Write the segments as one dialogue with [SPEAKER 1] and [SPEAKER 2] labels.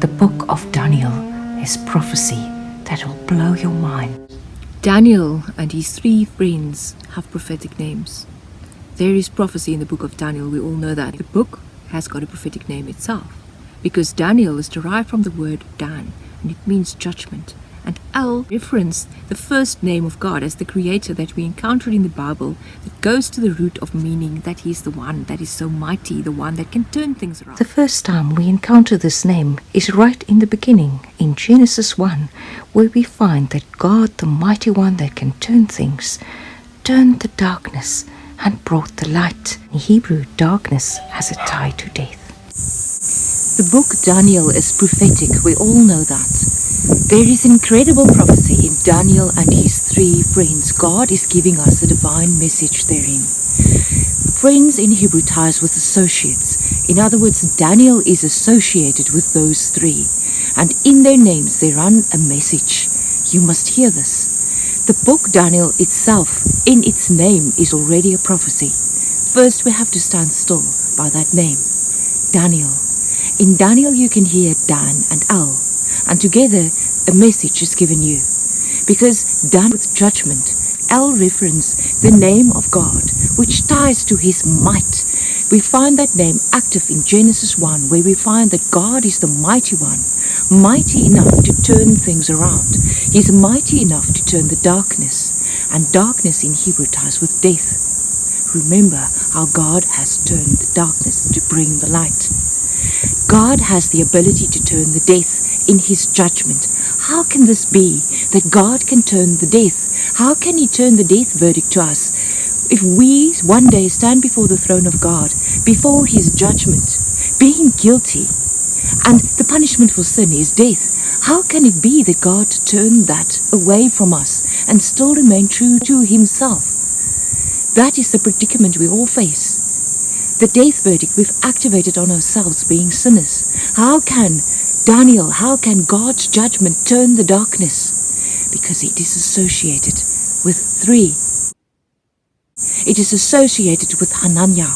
[SPEAKER 1] The book of Daniel is prophecy that will blow your mind.
[SPEAKER 2] Daniel and his 3 friends have prophetic names. There is prophecy in the book of Daniel, we all know that. The book has got a prophetic name itself, because Daniel is derived from the word Dan, and it means judgment. And El referenced the first name of God as the creator that we encountered in the Bible, that goes to the root of meaning that he is the one that is so mighty, the one that can turn things around.
[SPEAKER 1] The first time we encounter this name is right in the beginning, in Genesis 1, where we find that God, the mighty one that can turn things, turned the darkness and brought the light. In Hebrew, darkness has a tie to death.
[SPEAKER 2] The book Daniel is prophetic, we all know that. There is incredible prophecy in Daniel and his 3 friends. God is giving us a divine message therein. Friends in Hebrew ties with associates. In other words, Daniel is associated with those 3. And in their names they run a message. You must hear this. The book Daniel itself, in its name, is already a prophecy. First we have to stand still by that name, Daniel. In Daniel you can hear Dan and El, and together a message is given you. Because Dan with judgment, El reference the name of God, which ties to his might. We find that name active in Genesis 1, where we find that God is the mighty one, mighty enough to turn things around. He's mighty enough to turn the darkness, and darkness in Hebrew ties with death. Remember how God has turned the darkness to bring the light. God has the ability to turn the death in his judgment. How can this be that God can turn the death? How can he turn the death verdict to us? If we one day stand before the throne of God, before his judgment, being guilty, and the punishment for sin is death, how can it be that God turned that away from us and still remain true to himself? That is the predicament we all face. The death verdict we've activated on ourselves, being sinners. How can Daniel, how can God's judgment turn the darkness? Because it is associated with 3. It is associated with Hananiah.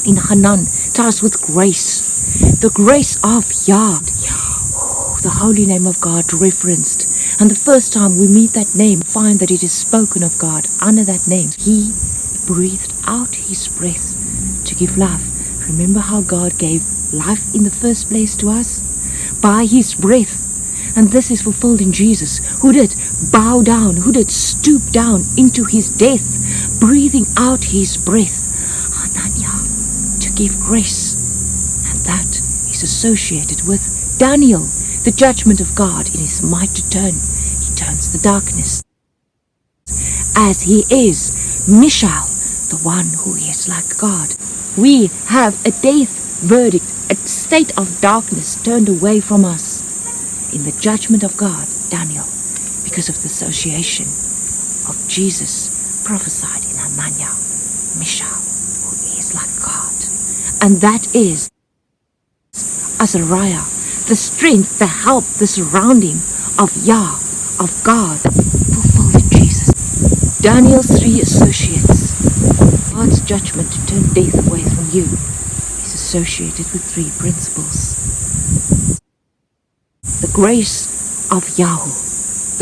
[SPEAKER 2] In Hanan, ties with grace. The grace of Yah. The holy name of God referenced. And the first time we meet that name, find that it is spoken of God under that name. He breathed out his breath to give life. Remember how God gave life in the first place to us? By his breath. And this is fulfilled in Jesus, who did bow down, who did stoop down into his death, breathing out his breath, Hananiah, to give grace. And that is associated with Daniel, the judgment of God in his might to turn. He turns the darkness. As he is Mishael, the one who is like God. We have a death verdict, a state of darkness turned away from us in the judgment of God, Daniel, because of the association of Jesus prophesied in Hananiah, Mishael, who is like God. And that is Azariah, the strength, the help, the surrounding of Yah, of God, fulfilled in Jesus. Daniel's 3 associates. God's judgment to turn death away from you is associated with 3 principles. The grace of Yahweh,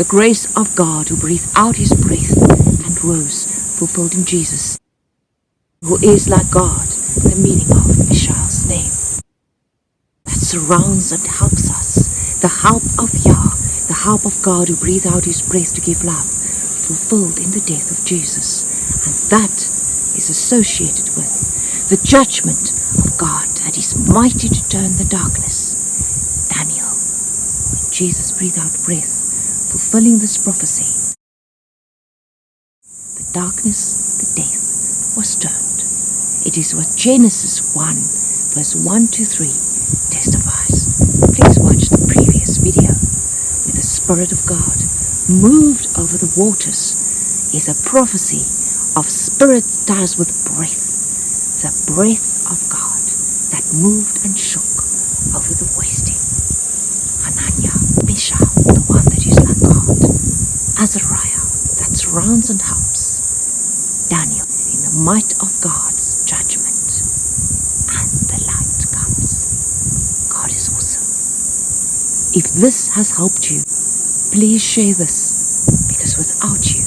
[SPEAKER 2] the grace of God who breathed out his breath and rose, fulfilled in Jesus, who is like God, the meaning of Mishael's name, that surrounds and helps us, the help of Yah, the help of God who breathed out his breath to give life, fulfilled in the death of Jesus. And that is associated with the judgment of God that is mighty to turn the darkness. Daniel, when Jesus breathed out breath, fulfilling this prophecy, the darkness, the death, was turned. It is what Genesis 1, verse 1 to 3 testifies. Please watch the previous video where the Spirit of God moved over the waters is a prophecy of spirit ties with breath, the breath of God that moved and shook over the wasting. Hananiah, Mishael, the one that is like God. Azariah, that surrounds and helps. Daniel, in the might of God's judgment. And the light comes. God is awesome. If this has helped you, please share this, because without you,